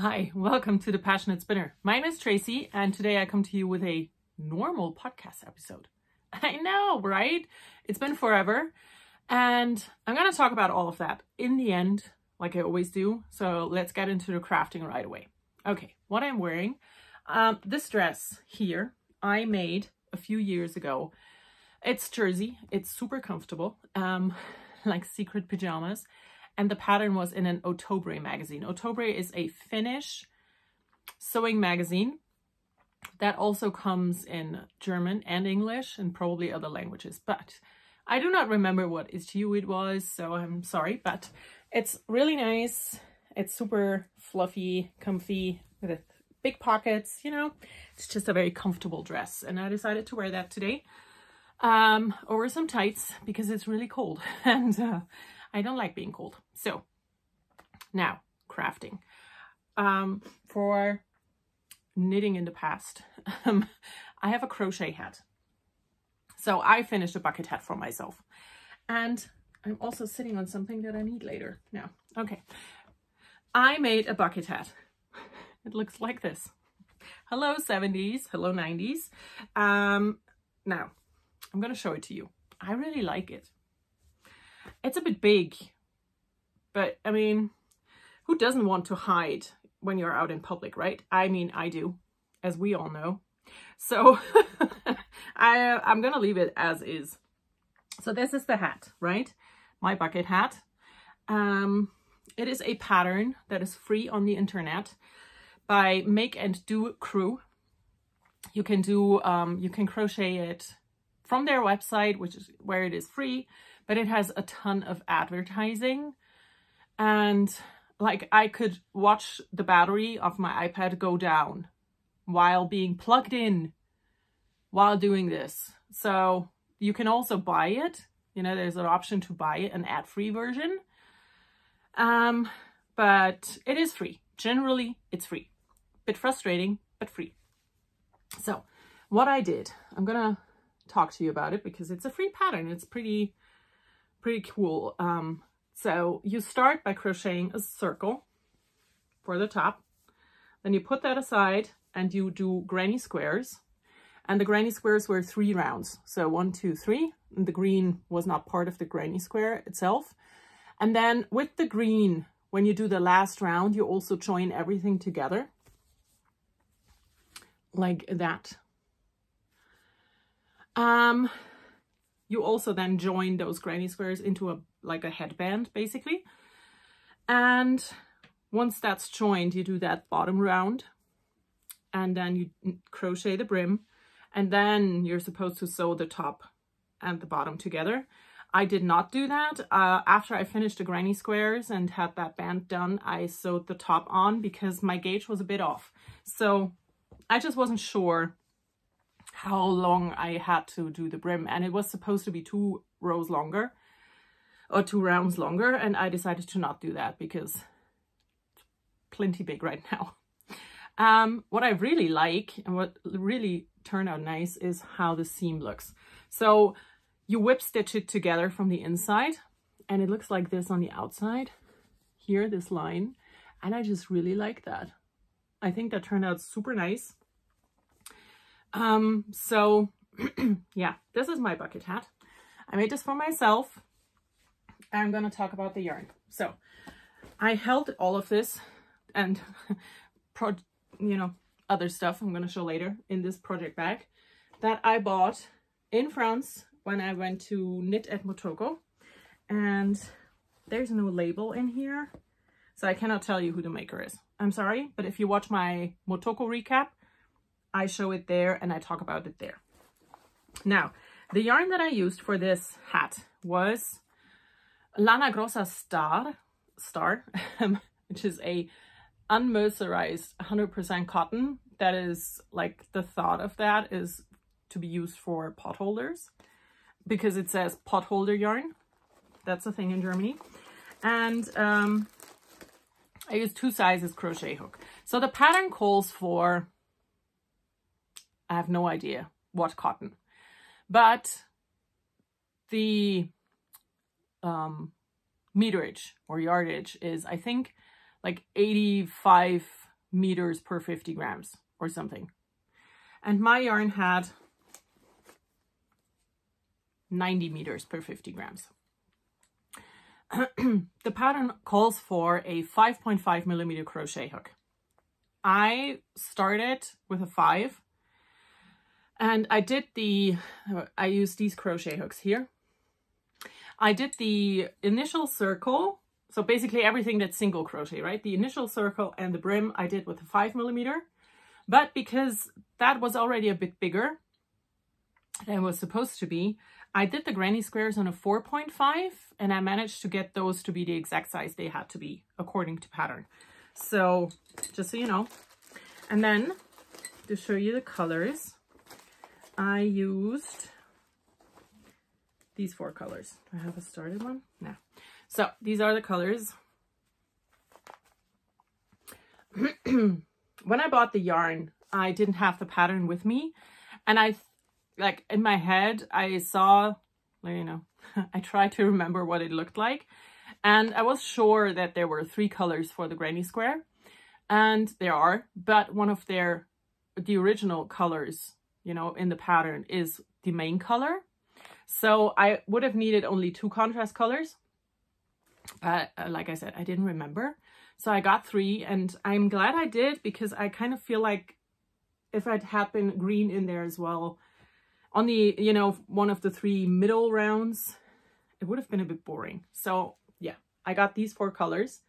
Hi, welcome to the PassionKnit Spinner. My name is Tracy, and today I come to you with a normal podcast episode. I know, right? It's been forever, and I'm going to talk about all of that in the end, like I always do. So let's get into the crafting right away. Okay, what I'm wearing, this dress here, I made a few years ago. It's jersey. It's super comfortable, like secret pajamas. And the pattern was in an Ottobre magazine. Ottobre is a Finnish sewing magazine that also comes in German and English and probably other languages. But I do not remember what issue it was, so I'm sorry. But it's really nice. It's super fluffy, comfy, with big pockets, you know. It's just a very comfortable dress. And I decided to wear that today over some tights because it's really cold. And I don't like being cold. So now crafting. For knitting in the past, I have a crochet hat. So I finished a bucket hat for myself. And I'm also sitting on something that I need later. Now, okay. I made a bucket hat. It looks like this. Hello 70s, hello 90s. Now, I'm going to show it to you. I really like it. It's a bit big, but I mean, who doesn't want to hide when you're out in public, right? I mean, I do, as we all know. So I'm gonna leave it as is. So this is the hat, right? My bucket hat. It is a pattern that is free on the internet by Make and Do Crew. You can do, you can crochet it from their website, which is where it is free. But it has a ton of advertising, and like I could watch the battery of my iPad go down while being plugged in while doing this. So you can also buy it. You know, there's an option to buy it, an ad-free version. But it is free. Generally, it's free. Bit frustrating, but free. So what I did, I'm gonna talk to you about it because it's a free pattern. It's pretty cool. So you start by crocheting a circle for the top, then you put that aside and you do granny squares, and the granny squares were 3 rounds, so 1, 2, 3, and the green was not part of the granny square itself. And then with the green, when you do the last round, you also join everything together like that. You also then join those granny squares into like a headband, basically. And once that's joined, you do that bottom round, and then you crochet the brim, and then you're supposed to sew the top and the bottom together. I did not do that. After I finished the granny squares and had that band done, I sewed the top on because my gauge was a bit off. So I just wasn't sure how long I had to do the brim, and it was supposed to be 2 rows longer or 2 rounds longer, and I decided to not do that because it's plenty big right now. What I really like and what really turned out nice is how the seam looks. So you whip stitch it together from the inside, and it looks like this on the outside here, this line, and I just really like that. I think that turned out super nice. So yeah, this is my bucket hat. I made this for myself. I'm going to talk about the yarn. So I held all of this and you know, other stuff I'm going to show later in this project bag that I bought in France when I went to Knit at Motoko. And there's no label in here, so I cannot tell you who the maker is. I'm sorry, but if you watch my Motoko recap, I show it there and I talk about it there. Now, the yarn that I used for this hat was Lana Grossa Star, which is a unmercerized 100% cotton. That is like, the thought of that is to be used for pot holders because it says pot holder yarn. That's a thing in Germany. And I used 2 sizes crochet hook. So the pattern calls for, I have no idea what cotton, but the meterage or yardage is, I think, like 85 meters per 50 grams or something. And my yarn had 90 meters per 50 grams. The pattern calls for a 5.5 millimeter crochet hook. I started with a 5, and I used these crochet hooks here. I did the initial circle, so basically everything that's single crochet, right? The initial circle and the brim I did with a 5 millimeter, but because that was already a bit bigger than it was supposed to be, I did the granny squares on a 4.5, and I managed to get those to be the exact size they had to be according to pattern. So just so you know. And then to show you the colors, I used these 4 colors. Do I have a started one? No. So these are the colors. When I bought the yarn, I didn't have the pattern with me, and like in my head, I saw, you know, I tried to remember what it looked like. And I was sure that there were 3 colors for the granny square. And there are, but one of the original colors, you know, in the pattern is the main color. So I would have needed only 2 contrast colors. But like I said, I didn't remember. So I got 3, and I'm glad I did, because I kind of feel like if it had been green in there as well, on the, you know, one of the 3 middle rounds, it would have been a bit boring. So yeah, I got these 4 colors.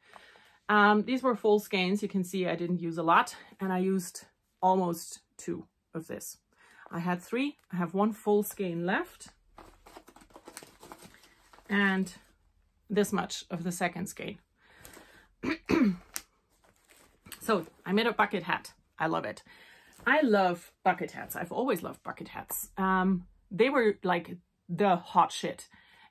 These were full skeins. You can see I didn't use a lot, and I used almost 2 of this. I had 3. I have 1 full skein left, and this much of the second skein. So I made a bucket hat. I love it. I love bucket hats. I've always loved bucket hats. They were like the hot shit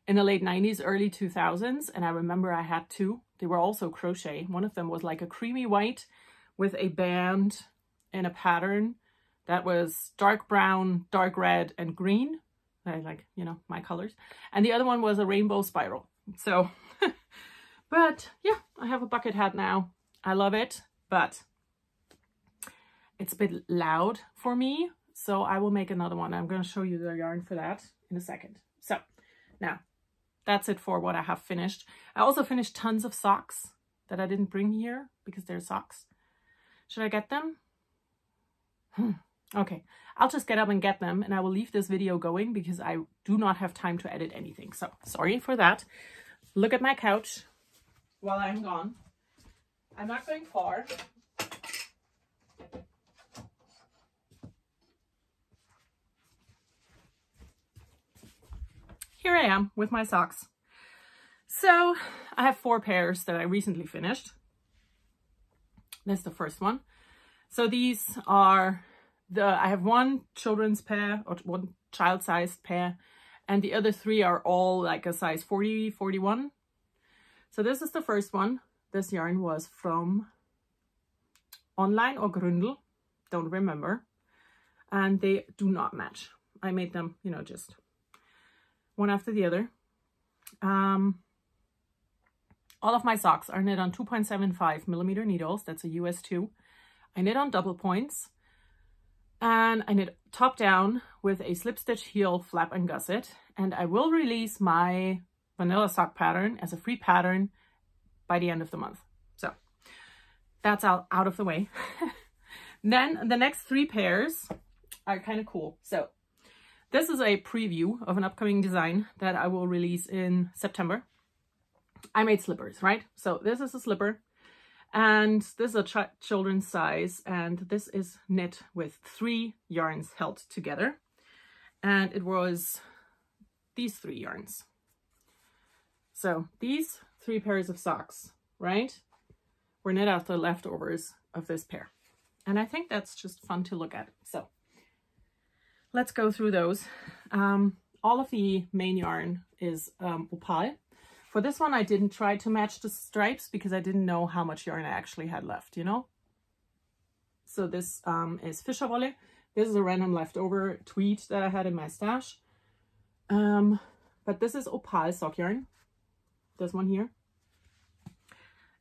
in the late 90s, early 2000s. And I remember I had 2. They were also crochet. One of them was like a creamy white with a band and a pattern that was dark brown, dark red, and green. I like, you know, my colors. And the other one was a rainbow spiral. So, but yeah, I have a bucket hat now. I love it, but it's a bit loud for me, so I will make another one. I'm going to show you the yarn for that in a second. So now that's it for what I have finished. I also finished tons of socks that I didn't bring here because they're socks. Should I get them? Okay, I'll just get up and get them, and I will leave this video going because I do not have time to edit anything. So sorry for that. Look at my couch while I'm gone. I'm not going far. Here I am with my socks. So I have 4 pairs that I recently finished. That's the first one. So these are I have 1 children's pair, or 1 child-sized pair, and the other 3 are all like a size 40, 41. So this is the first one. This yarn was from online or Gründel, don't remember. And they do not match. I made them, you know, just one after the other. All of my socks are knit on 2.75 millimeter needles. That's a US 2. I knit on double points, and I knit top down with a slip stitch heel, flap, and gusset. And I will release my vanilla sock pattern as a free pattern by the end of the month. So that's out of the way. Then the next 3 pairs are kind of cool. So this is a preview of an upcoming design that I will release in September. I made slippers, right? So this is a slipper, and this is a children's size, and this is knit with 3 yarns held together. And it was these 3 yarns. So these 3 pairs of socks, right, were knit out the leftovers of this pair. And I think that's just fun to look at. So let's go through those. All of the main yarn is opal. For this one, I didn't try to match the stripes because I didn't know how much yarn I actually had left, you know? So this is Fischerwolle. This is a random leftover tweed that I had in my stash. But this is opal sock yarn. This one here.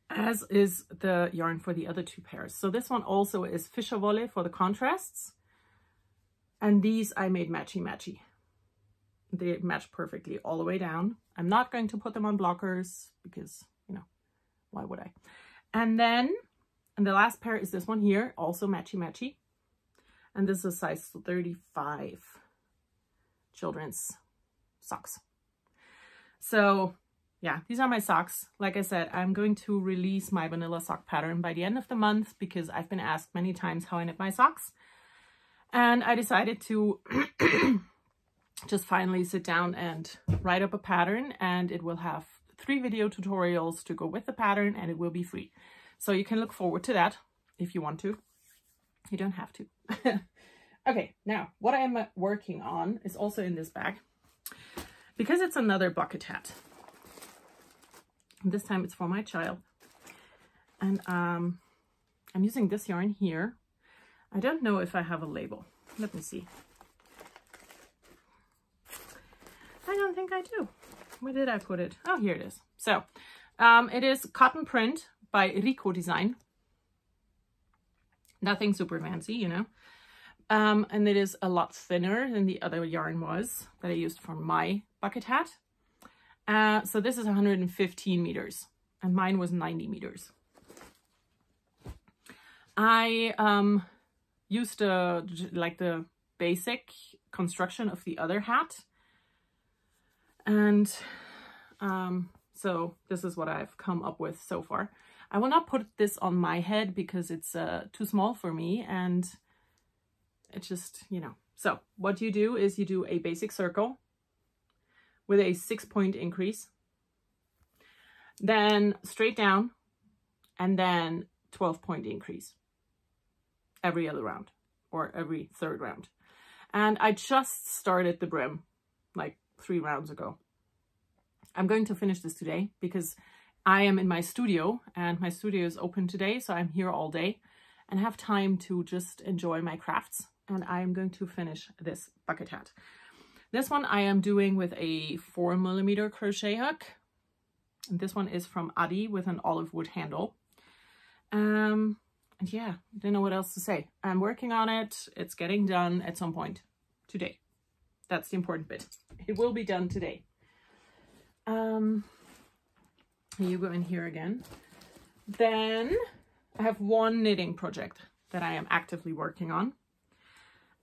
as is the yarn for the other two pairs. So this one also is Fischerwolle for the contrasts. And these I made matchy-matchy. They match perfectly all the way down. I'm not going to put them on blockers because, you know, why would I? And then, and the last pair is this one here, also matchy-matchy. And this is a size 35 children's socks. So yeah, these are my socks. Like I said, I'm going to release my vanilla sock pattern by the end of the month because I've been asked many times how I knit my socks. And I decided to just finally sit down and write up a pattern, and it will have 3 video tutorials to go with the pattern, and it will be free. So you can look forward to that if you want to. You don't have to. Okay, now what I am working on is also in this bag because it's another bucket hat. This time it's for my child. And I'm using this yarn here. I don't know if I have a label. Let me see. I don't think I do. Where did I put it? Oh, here it is. So it is cotton print by Rico Design. Nothing super fancy, you know. And it is a lot thinner than the other yarn was that I used for my bucket hat. So this is 115 meters and mine was 90 meters. I used like the basic construction of the other hat. And so this is what I've come up with so far. I will not put this on my head because it's too small for me, and it's just, you know. So what you do is you do a basic circle with a 6-point increase, then straight down, and then 12-point increase every other round or every third round. And I just started the brim like 3 rounds ago. I'm going to finish this today because I am in my studio and my studio is open today. So I'm here all day and have time to just enjoy my crafts. And I am going to finish this bucket hat. This one I am doing with a 4mm crochet hook. And this one is from Adi with an olive wood handle. And yeah, I don't know what else to say. I'm working on it. It's getting done at some point today. That's the important bit. It will be done today. You go in here again. Then I have one knitting project that I am actively working on.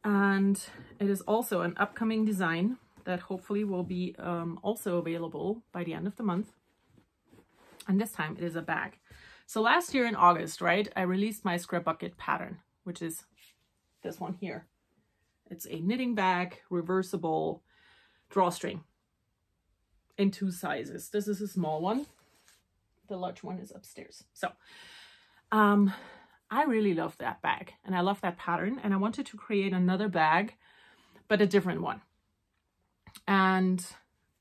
And it is also an upcoming design that hopefully will be also available by the end of the month. And this time it is a bag. So last year in August, right, I released my scrap bucket pattern, which is this one here. It's a knitting bag, reversible drawstring in 2 sizes. This is a small one. The large one is upstairs. So I really love that bag and I love that pattern, and I wanted to create another bag, but a different one. And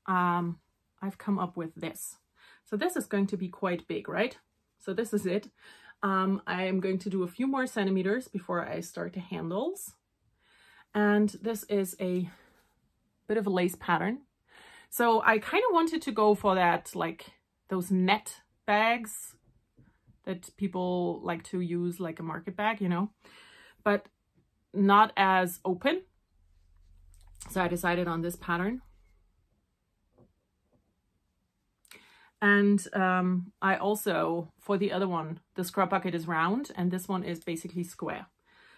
I've come up with this. So this is going to be quite big, right? So this is it. I am going to do a few more centimeters before I start the handles. And this is a bit of a lace pattern. So I kind of wanted to go for that, like those net bags that people like to use like a market bag, you know, but not as open. So I decided on this pattern. And I also, for the other one, the scrap bucket is round and this one is basically square.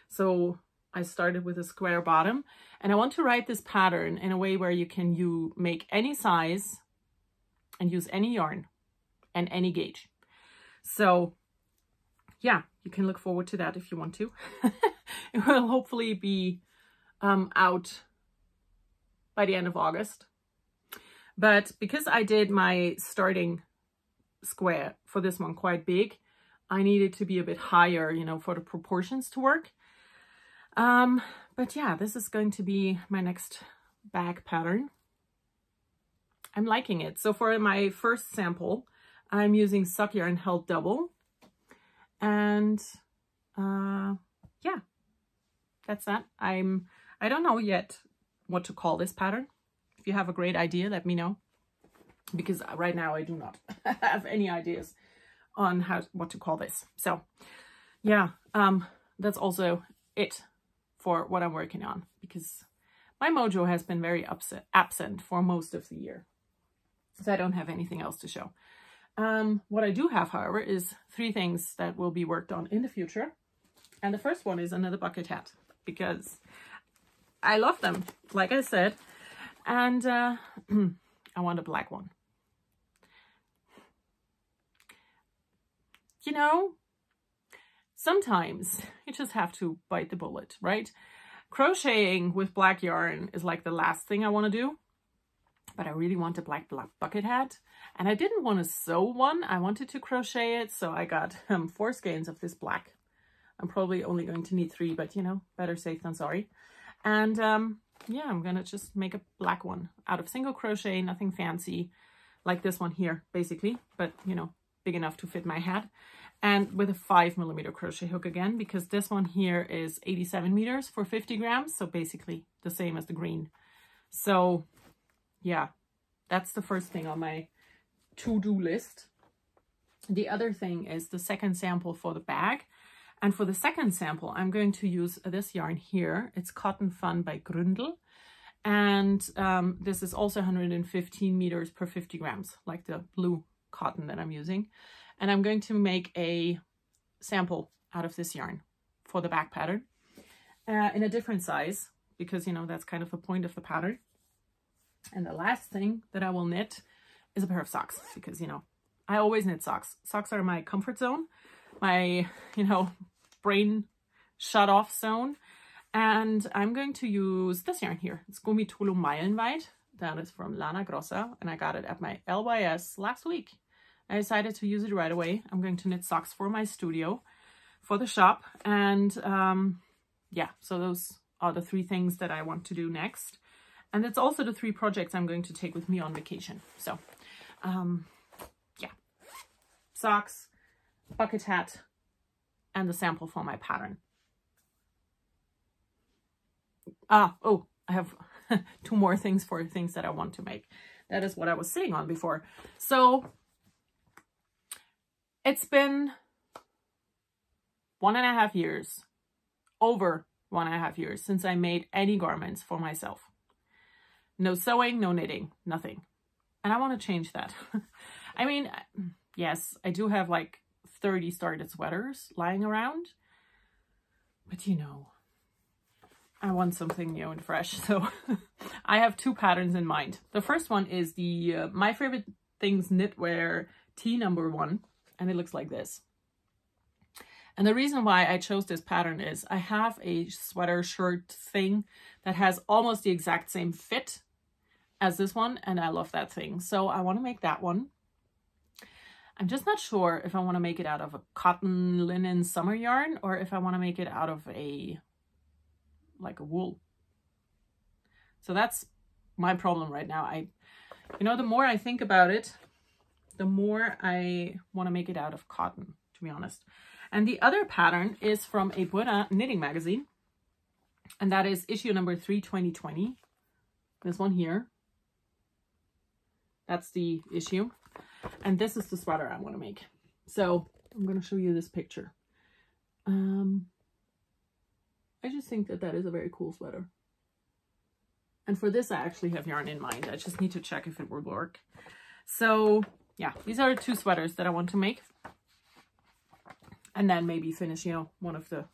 So I started with a square bottom, and I want to write this pattern in a way where you can make any size and use any yarn and any gauge. So yeah, you can look forward to that if you want to. It will hopefully be out by the end of August. But because I did my starting square for this one quite big, I needed to be a bit higher, you know, for the proportions to work. But yeah, this is going to be my next bag pattern. I'm liking it. So for my first sample, I'm using sock yarn held double. And yeah, that's that. I don't know yet what to call this pattern. If you have a great idea, let me know, because right now I do not have any ideas on what to call this. So yeah, that's also it for what I'm working on, because my mojo has been very absent for most of the year. So I don't have anything else to show. What I do have, however, is 3 things that will be worked on in the future. And the first one is another bucket hat, because I love them, like I said. And I want a black one. You know, sometimes you just have to bite the bullet, right? Crocheting with black yarn is like the last thing I want to do. But I really want a black bucket hat. And I didn't want to sew one. I wanted to crochet it. So I got 4 skeins of this black. I'm probably only going to need 3, but you know, better safe than sorry. And yeah, I'm going to just make a black one out of single crochet, nothing fancy, like this one here, basically. But, you know, big enough to fit my hat. And with a 5mm crochet hook again, because this one here is 87 meters for 50 grams. So basically the same as the green. So yeah, that's the first thing on my to-do list. The other thing is the second sample for the bag. And for the second sample, I'm going to use this yarn here. It's Cotton Fun by Gründel. And this is also 115 meters per 50 grams, like the blue cotton that I'm using. And I'm going to make a sample out of this yarn for the back pattern in a different size, because, you know, that's kind of the point of the pattern. And the last thing that I will knit is a pair of socks, because, you know, I always knit socks. Socks are my comfort zone, my, you know, brain shut off zone. And I'm going to use this yarn here. It's Gummitolo Meilenweit. That is from Lana Grossa, and I got it at my LYS last week. I decided to use it right away. I'm going to knit socks for my studio, for the shop. And yeah, so those are the 3 things that I want to do next. And it's also the 3 projects I'm going to take with me on vacation. So yeah, socks, bucket hat, and the sample for my pattern. Oh, I have 2 more things for things that I want to make. That is what I was sitting on before. So it's been 1.5 years, over 1.5 years, since I made any garments for myself. No sewing, no knitting, nothing. And I want to change that. I mean, yes, I do have like 30 started sweaters lying around, but you know, I want something new and fresh. So I have 2 patterns in mind. The first one is the My Favorite Things Knitwear T #1, and it looks like this. And the reason why I chose this pattern is I have a sweater shirt thing that has almost the exact same fit as this one, and I love that thing. So I want to make that one. I'm just not sure if I want to make it out of a cotton linen summer yarn or if I want to make it out of a wool. So that's my problem right now. You know, the more I think about it, the more I want to make it out of cotton, to be honest. And the other pattern is from a Buena knitting magazine, and that is issue number 3, 2020. This one here. That's the issue. And this is the sweater I want to make. So I'm going to show you this picture. I just think that that is a very cool sweater. And for this, I actually have yarn in mind. I just need to check if it will work. So yeah, these are the 2 sweaters that I want to make. And then maybe finish, you know, one of the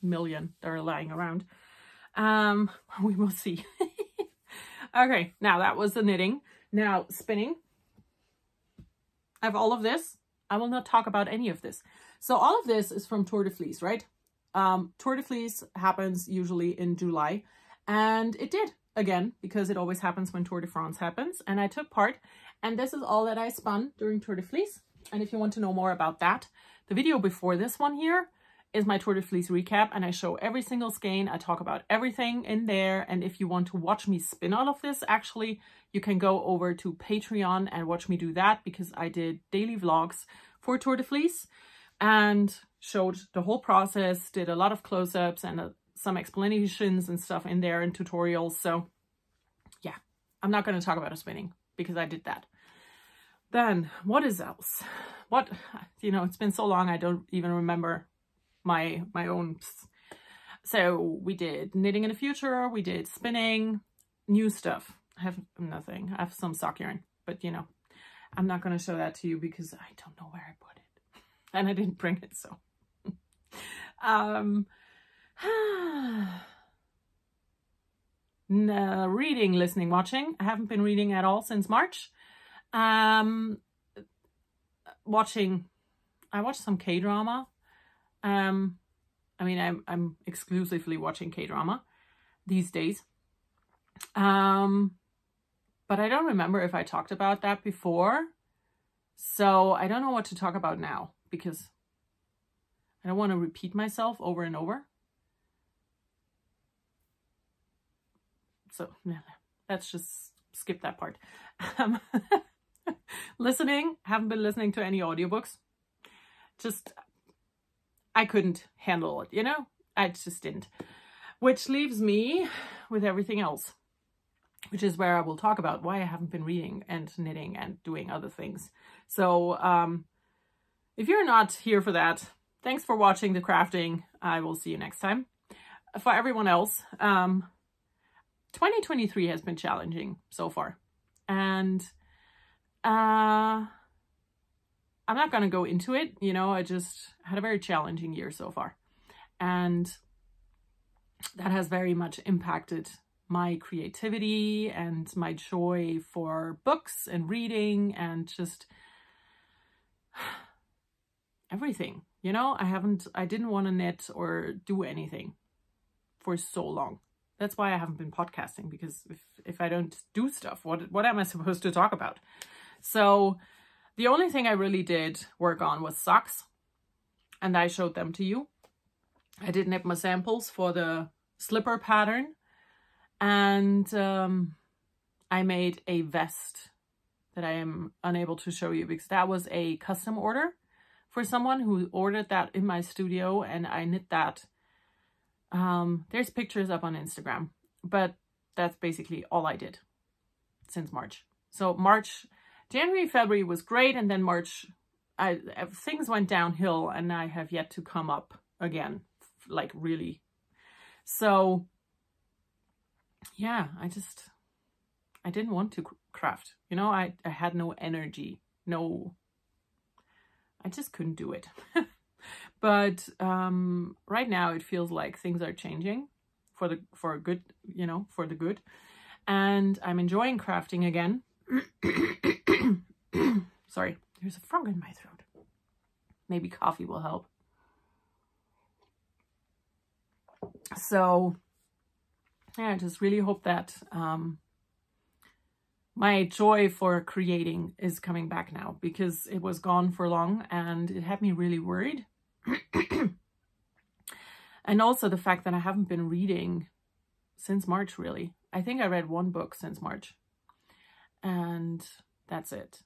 million that are lying around. We will see. Okay, now that was the knitting. Now spinning. I have all of this. I will not talk about any of this. So all of this is from Tour de Fleece, right? Tour de Fleece happens usually in July. And it did, again, because it always happens when Tour de France happens. And I took part. And this is all that I spun during Tour de Fleece. And if you want to know more about that, the video before this one here is my Tour de Fleece recap, and I show every single skein. I talk about everything in there. And if you want to watch me spin all of this, actually, you can go over to Patreon and watch me do that, because I did daily vlogs for Tour de Fleece and showed the whole process, did a lot of close-ups and some explanations and stuff in there and tutorials. So yeah, I'm not going to talk about a spinning because I did that. Then what is else? What, you know, it's been so long I don't even remember my own. So we did knitting in the future, we did spinning, new stuff. I have nothing. I have some sock yarn, but you know, I'm not going to show that to you because I don't know where I put it. And I didn't bring it, so. No, reading, listening, watching. I haven't been reading at all since March. Watching, I watched some K-drama. I mean, I'm exclusively watching K-drama these days. But I don't remember if I talked about that before. So I don't know what to talk about now because I don't want to repeat myself over and over. So yeah, let's just skip that part. Listening, haven't been listening to any audiobooks. Just, I couldn't handle it, you know? I just didn't. Which leaves me with everything else, which is where I will talk about why I haven't been reading and knitting and doing other things. So if you're not here for that, thanks for watching the crafting. I will see you next time. For everyone else, 2023 has been challenging so far. And I'm not going to go into it. You know, I just had a very challenging year so far. And that has very much impacted my creativity and my joy for books and reading and just everything. You know, I didn't want to knit or do anything for so long. That's why I haven't been podcasting, because if I don't do stuff, what am I supposed to talk about? So the only thing I really did work on was socks, and I showed them to you. I did knit my samples for the slipper pattern, and I made a vest that I am unable to show you because that was a custom order for someone who ordered that in my studio, and I knit that. There's pictures up on Instagram, but that's basically all I did since March. So March, January, February was great, and then March, things went downhill, and I have yet to come up again, like really. So yeah, I didn't want to craft, you know, I had no energy, I just couldn't do it. But right now it feels like things are changing for good, you know, for the good. And I'm enjoying crafting again. Sorry, there's a frog in my throat. Maybe coffee will help. So yeah, I just really hope that my joy for creating is coming back now, because it was gone for long and it had me really worried. And also the fact that I haven't been reading since March, really. I think I read one book since March, and that's it.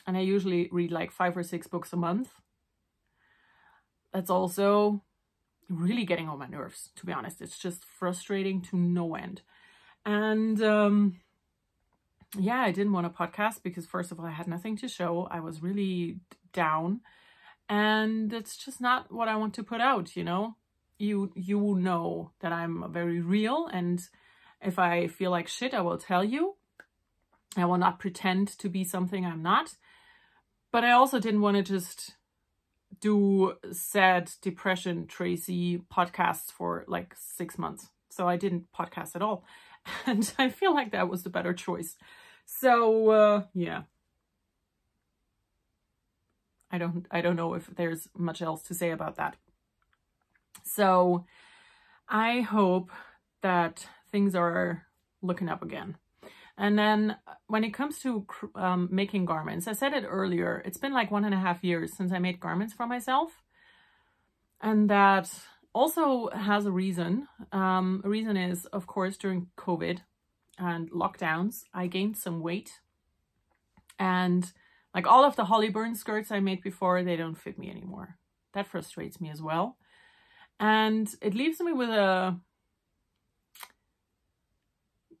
And I usually read like 5 or 6 books a month. That's also really getting on my nerves, to be honest. It's just frustrating to no end. And yeah, I didn't want a podcast because first of all, I had nothing to show. I was really down. And it's just not what I want to put out, you know? You know that I'm very real, and if I feel like shit, I will tell you. I will not pretend to be something I'm not. But I also didn't want to just do sad depression Tracy podcasts for like 6 months. So I didn't podcast at all. And I feel like that was the better choice. So yeah. I don't know if there's much else to say about that. So I hope that things are looking up again. And then when it comes to making garments, I said it earlier, it's been like 1.5 years since I made garments for myself. And that also has a reason. A reason is, of course, during COVID and lockdowns, I gained some weight. And like all of the Hollyburn skirts I made before, they don't fit me anymore. That frustrates me as well. And it leaves me with a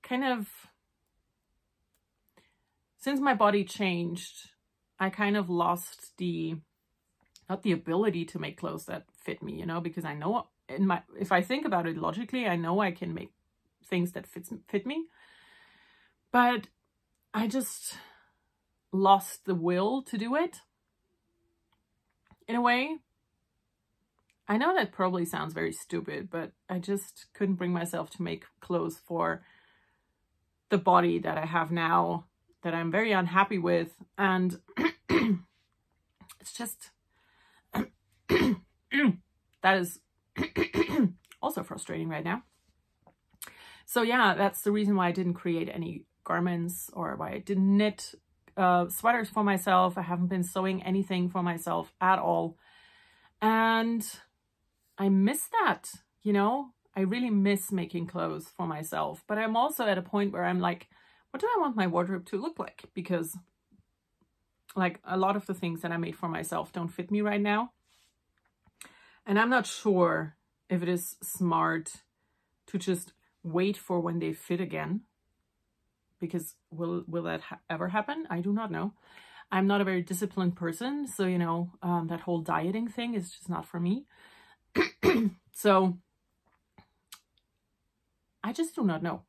kind of since my body changed, I kind of lost not the ability to make clothes that fit me, you know, because I know if I think about it logically, I know I can make things that fit me, but I just lost the will to do it. In a way, I know that probably sounds very stupid, but I just couldn't bring myself to make clothes for the body that I have now, that I'm very unhappy with. And it's just, that is also frustrating right now. So yeah, that's the reason why I didn't create any garments, or why I didn't knit sweaters for myself. I haven't been sewing anything for myself at all. And I miss that, you know, I really miss making clothes for myself. But I'm also at a point where I'm like, what do I want my wardrobe to look like? Because like a lot of the things that I made for myself don't fit me right now. And I'm not sure if it is smart to just wait for when they fit again. Because will that ever happen? I do not know. I'm not a very disciplined person. So, you know, that whole dieting thing is just not for me. So I just do not know.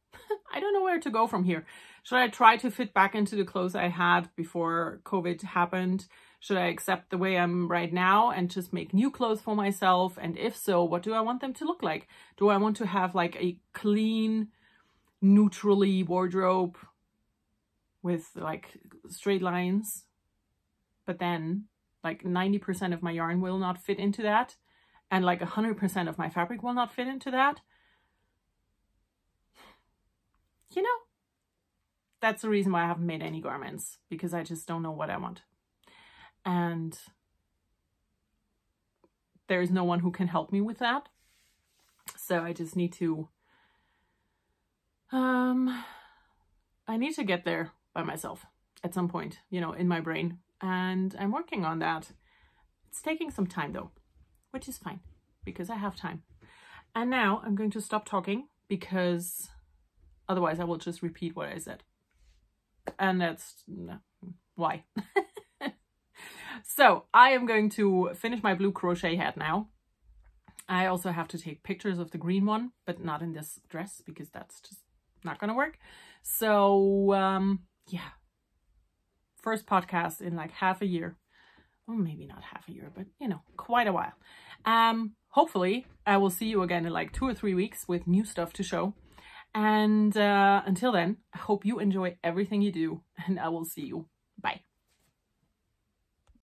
I don't know where to go from here. Should I try to fit back into the clothes I had before COVID happened? Should I accept the way I'm right now and just make new clothes for myself? And if so, what do I want them to look like? Do I want to have like a clean, neutrally wardrobe with like straight lines, but then like 90% of my yarn will not fit into that, and like 100% of my fabric will not fit into that? You know, that's the reason why I haven't made any garments, because I just don't know what I want. And there is no one who can help me with that. So I just need to, I need to get there by myself at some point, you know, in my brain. And I'm working on that. It's taking some time though, which is fine because I have time. And now I'm going to stop talking, because otherwise I will just repeat what I said. And that's why. So I am going to finish my blue crochet hat now. I also have to take pictures of the green one, but not in this dress because that's just not gonna work. So yeah, first podcast in like half a year. Well, maybe not half a year, but you know, quite a while. Hopefully I will see you again in like 2 or 3 weeks with new stuff to show. And until then, I hope you enjoy everything you do, and I will see you. Bye.